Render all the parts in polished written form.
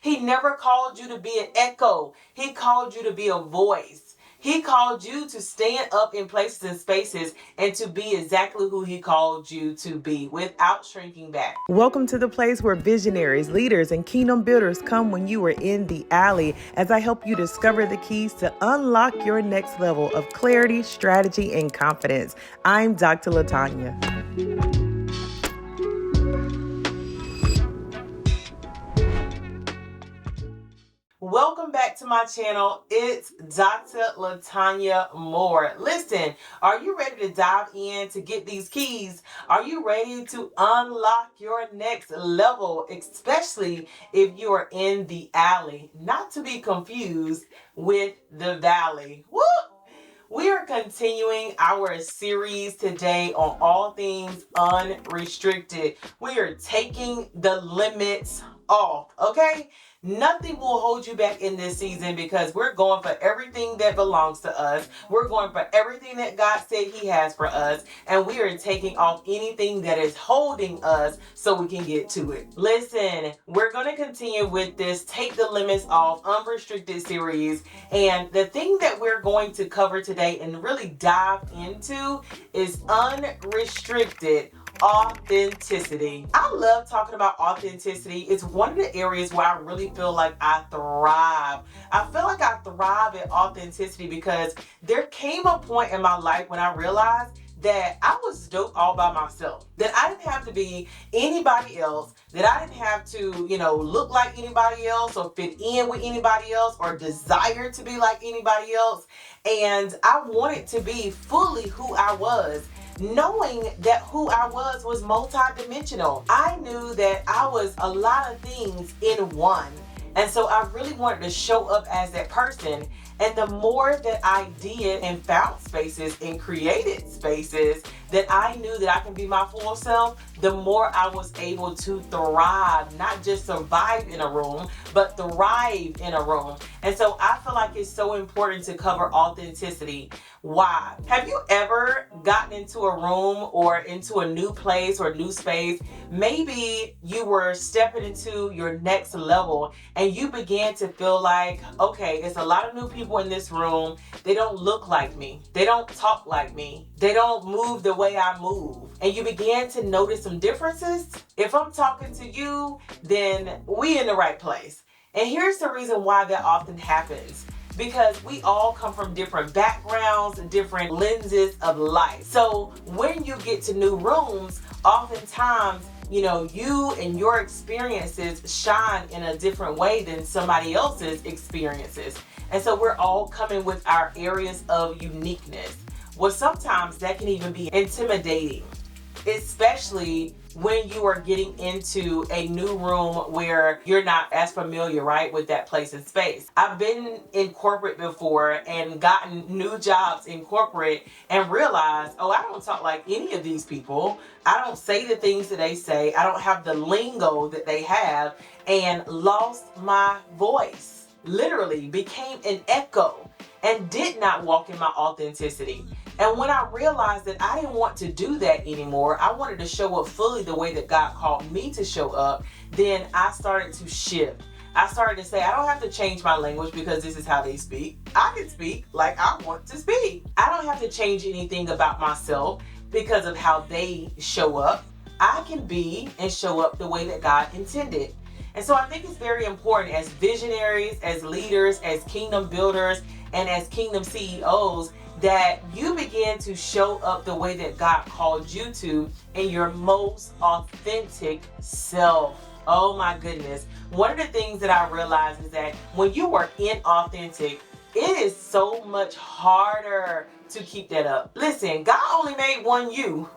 He never called you to be an echo. He called you to be a voice. He called you to stand up in places and spaces and to be exactly who he called you to be without shrinking back. Welcome to the place where visionaries, leaders, and kingdom builders come when you are in the alley, as I help you discover the keys to unlock your next level of clarity, strategy, and confidence. I'm Dr. LaTanya. Welcome back to my channel. It's Dr. LaTanya Moore. Listen, are you ready to dive in to get these keys? Are you ready to unlock your next level, especially if you are in the alley? Not to be confused with the valley. Woo! We are continuing our series today on all things unrestricted. We are taking the limits off, okay? Nothing will hold you back in this season because we're going for everything that belongs to us. We're going for everything that God said he has for us. And we are taking off anything that is holding us so we can get to it. Listen, we're going to continue with this Take the Limits Off Unrestricted series. And the thing that we're going to cover today and really dive into is unrestricted authenticity. I love talking about authenticity. It's one of the areas where I really feel like I thrive. I feel like I thrive at authenticity because there came a point in my life when I realized that I was dope all by myself. That I didn't have to be anybody else. That I didn't have to, look like anybody else or fit in with anybody else or desire to be like anybody else. And I wanted to be fully who I was, knowing that who I was multidimensional. I knew that I was a lot of things in one. And so I really wanted to show up as that person. And the more that I did and found spaces and created spaces that I knew that I can be my full self, the more I was able to thrive, not just survive in a room, but thrive in a room. And so I feel like it's so important to cover authenticity. Why? Have you ever gotten into a room or into a new place or new space? Maybe you were stepping into your next level and you began to feel like, okay, it's a lot of new people in this room. They don't look like me. They don't talk like me. They don't move the way I move. And you began to notice some differences. If I'm talking to you, then we in the right place. And here's the reason why that often happens. Because we all come from different backgrounds and different lenses of life. So when you get to new rooms, oftentimes, you and your experiences shine in a different way than somebody else's experiences. And so we're all coming with our areas of uniqueness. Well, sometimes that can even be intimidating, especially when you are getting into a new room where you're not as familiar, right, with that place and space. I've been in corporate before and gotten new jobs in corporate and realized, I don't talk like any of these people. I don't say the things that they say. I don't have the lingo that they have, and lost my voice. Literally became an echo and did not walk in my authenticity. And when I realized that I didn't want to do that anymore, I wanted to show up fully the way that God called me to show up, then I started to shift. I started to say, I don't have to change my language because this is how they speak. I can speak like I want to speak. I don't have to change anything about myself because of how they show up. I can be and show up the way that God intended. And so I think it's very important as visionaries, as leaders, as kingdom builders, and as kingdom CEOs that you begin to show up the way that God called you to in your most authentic self. Oh my goodness. One of the things that I realized is that when you are inauthentic, it is so much harder to keep that up. Listen, God only made one you.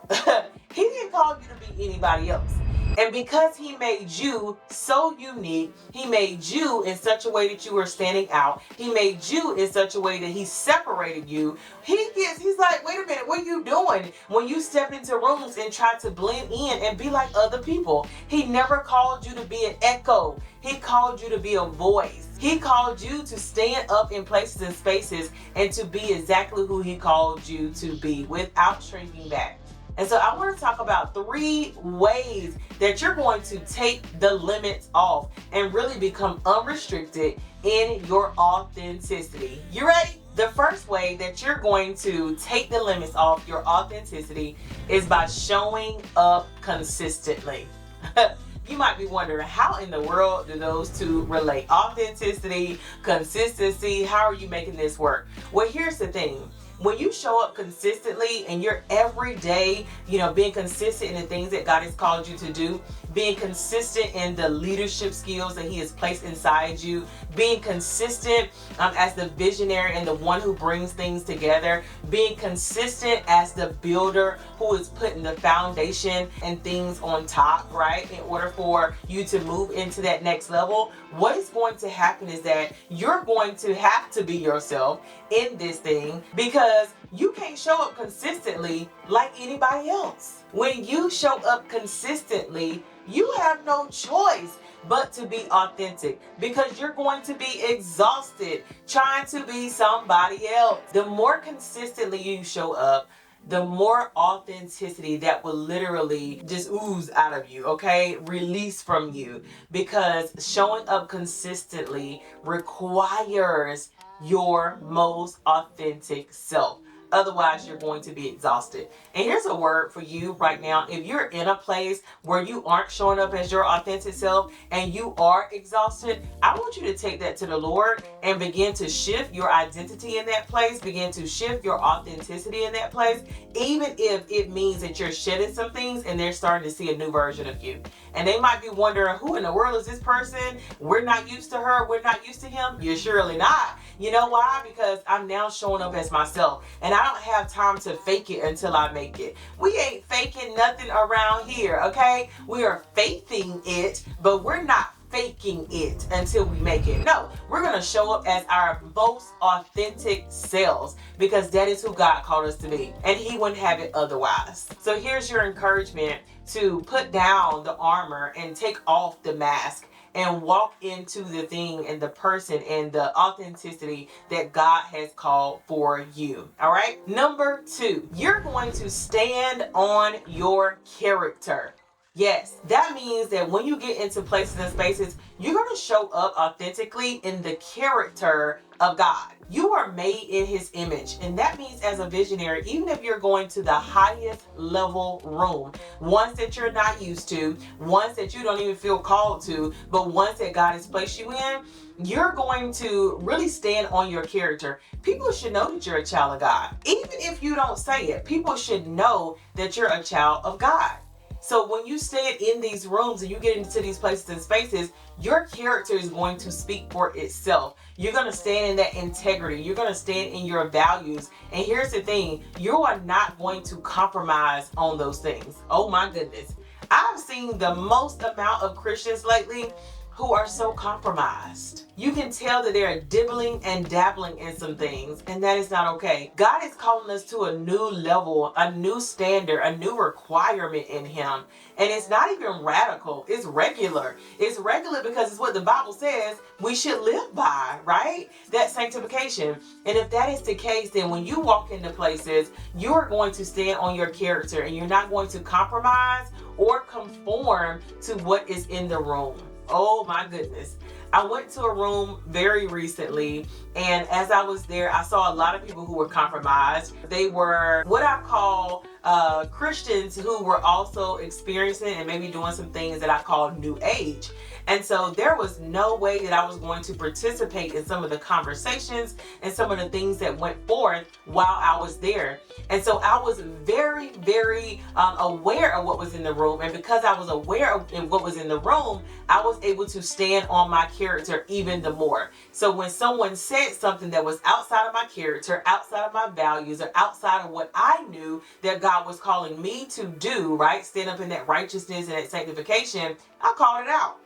He didn't call you to be anybody else. And because he made you so unique, he made you in such a way that you were standing out. He made you in such a way that he separated you. He's like, wait a minute, what are you doing? When you step into rooms and try to blend in and be like other people. He never called you to be an echo. He called you to be a voice. He called you to stand up in places and spaces and to be exactly who he called you to be without shrinking back. And so I want to talk about 3 ways that you're going to take the limits off and really become unrestricted in your authenticity. You ready? The first way that you're going to take the limits off your authenticity is by showing up consistently. You might be wondering, how in the world do those two relate? Authenticity, consistency, how are you making this work? Well, here's the thing. When you show up consistently and you're every day, being consistent in the things that God has called you to do, being consistent in the leadership skills that He has placed inside you, being consistent as the visionary and the one who brings things together, being consistent as the builder who is putting the foundation and things on top, right? In order for you to move into that next level, what is going to happen is that you're going to have to be yourself in this thing, because you can't show up consistently like anybody else. When you show up consistently, you have no choice but to be authentic, because you're going to be exhausted trying to be somebody else. The more consistently you show up, the more authenticity that will literally just ooze out of you, okay? Release from you, because showing up consistently requires your most authentic self. Otherwise, you're going to be exhausted. And here's a word for you right now. If you're in a place where you aren't showing up as your authentic self and you are exhausted, I want you to take that to the Lord and begin to shift your identity in that place. Begin to shift your authenticity in that place, even if it means that you're shedding some things and they're starting to see a new version of you. And they might be wondering, who in the world is this person? We're not used to her. We're not used to him. You're surely not. You know why? Because I'm now showing up as myself. And I don't have time to fake it until I make it. We ain't faking nothing around here, okay? We are faithing it, but we're not faking it until we make it. No, we're going to show up as our most authentic selves, because that is who God called us to be, and He wouldn't have it otherwise. So here's your encouragement to put down the armor and take off the mask and walk into the thing and the person and the authenticity that God has called for you. All right. Number 2, you're going to stand on your character. Yes, that means that when you get into places and spaces, you're going to show up authentically in the character of God. You are made in His image. And that means, as a visionary, even if you're going to the highest level room, ones that you're not used to, ones that you don't even feel called to, but ones that God has placed you in, you're going to really stand on your character. People should know that you're a child of God. Even if you don't say it, people should know that you're a child of God. So when you stand in these rooms and you get into these places and spaces, your character is going to speak for itself. You're going to stand in that integrity. You're going to stand in your values. And here's the thing, you are not going to compromise on those things. Oh my goodness. I've seen the most amount of Christians lately who are so compromised. You can tell that they're dibbling and dabbling in some things, and that is not okay. God is calling us to a new level, a new standard, a new requirement in Him. And it's not even radical, it's regular. It's regular because it's what the Bible says we should live by, right? That sanctification. And if that is the case, then when you walk into places, you're going to stand on your character, and you're not going to compromise or conform to what is in the room. Oh my goodness. I went to a room very recently, and as I was there, I saw a lot of people who were compromised. They were what I call Christians who were also experiencing and maybe doing some things that I call new age. And so there was no way that I was going to participate in some of the conversations and some of the things that went forth while I was there. And so I was very, very aware of what was in the room. And because I was aware of what was in the room, I was able to stand on my character even the more. So when someone said something that was outside of my character, outside of my values, or outside of what I knew that God was calling me to do, right? Stand up in that righteousness and that sanctification, I called it out.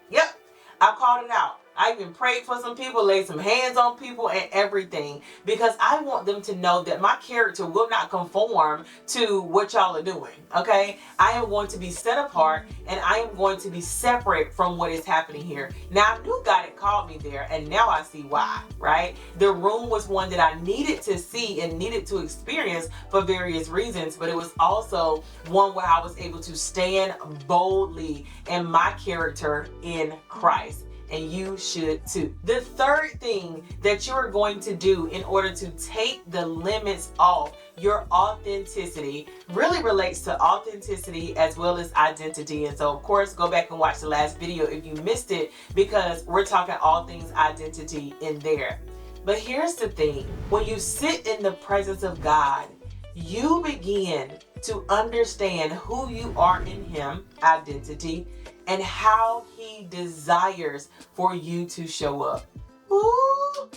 Yep, I called it out. I even prayed for some people, laid some hands on people and everything, because I want them to know that my character will not conform to what y'all are doing, okay? I am going to be set apart, and I am going to be separate from what is happening here. Now, I knew God had called me there, and now I see why, right? The room was one that I needed to see and needed to experience for various reasons, but it was also one where I was able to stand boldly in my character in Christ. And you should too. The third thing that you're going to do in order to take the limits off your authenticity really relates to authenticity as well as identity. And so, of course, go back and watch the last video if you missed it, because we're talking all things identity in there. But here's the thing. When you sit in the presence of God, you begin to understand who you are in Him, identity, and how He desires for you to show up. Ooh.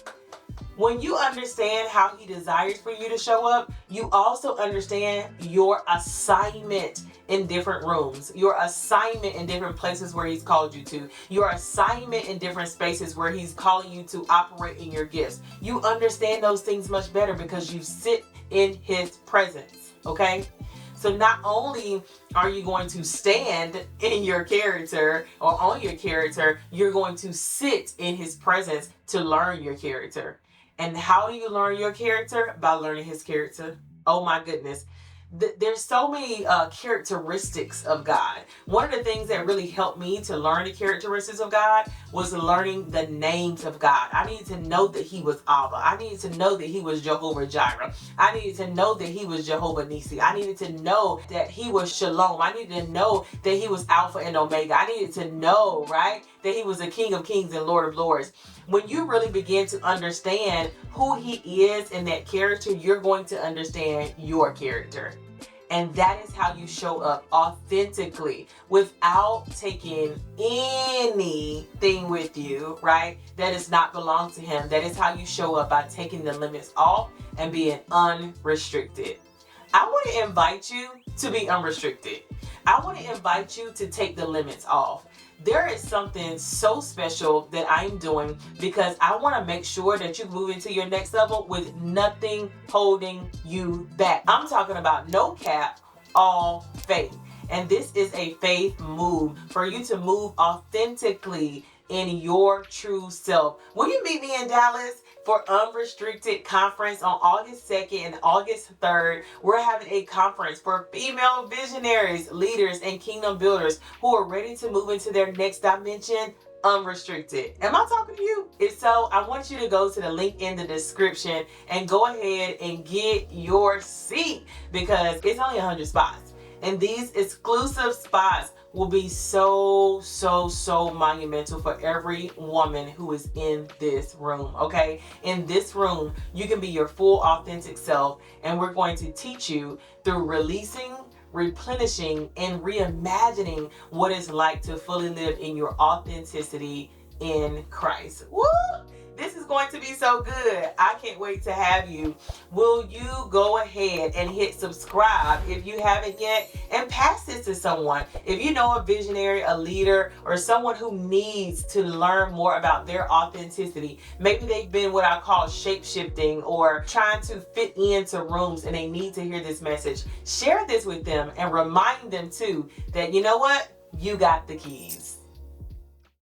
When you understand how He desires for you to show up, you also understand your assignment in different rooms, your assignment in different places where He's called you to, your assignment in different spaces where He's calling you to operate in your gifts. You understand those things much better because you sit in His presence, okay? So not only are you going to stand in your character or on your character, you're going to sit in His presence to learn your character. And how do you learn your character? By learning His character. Oh my goodness. There's so many characteristics of God. One of the things that really helped me to learn the characteristics of God was learning the names of God. I needed to know that He was Abba. I needed to know that He was Jehovah Jireh. I needed to know that He was Jehovah Nisi. I needed to know that He was Shalom. I needed to know that He was Alpha and Omega. I needed to know, right, that He was the King of Kings and Lord of Lords. When you really begin to understand who He is in that character, you're going to understand your character. And that is how you show up authentically without taking anything with you, right? That does not belong to Him. That is how you show up, by taking the limits off and being unrestricted. I want to invite you to be unrestricted. I want to invite you to take the limits off. There is something so special that I'm doing because I want to make sure that you move into your next level with nothing holding you back. I'm talking about no cap, all faith. And this is a faith move for you to move authentically in your true self. Will you meet me in Dallas for Unrestricted Conference on August 2nd and August 3rd? We're having a conference for female visionaries, leaders, and kingdom builders who are ready to move into their next dimension unrestricted. Am I talking to you? If so, I want you to go to the link in the description and go ahead and get your seat, because it's only 100 spots. And these exclusive spots will be so monumental for every woman who is in this room, okay? In this room, you can be your full authentic self, and we're going to teach you through releasing, replenishing, and reimagining what it's like to fully live in your authenticity in Christ. Woo! This is going to be so good. I can't wait to have you. Will you go ahead and hit subscribe if you haven't yet, and pass this to someone? If you know a visionary, a leader, or someone who needs to learn more about their authenticity, maybe they've been what I call shape-shifting or trying to fit into rooms and they need to hear this message, share this with them and remind them too that, you know what? You got the keys.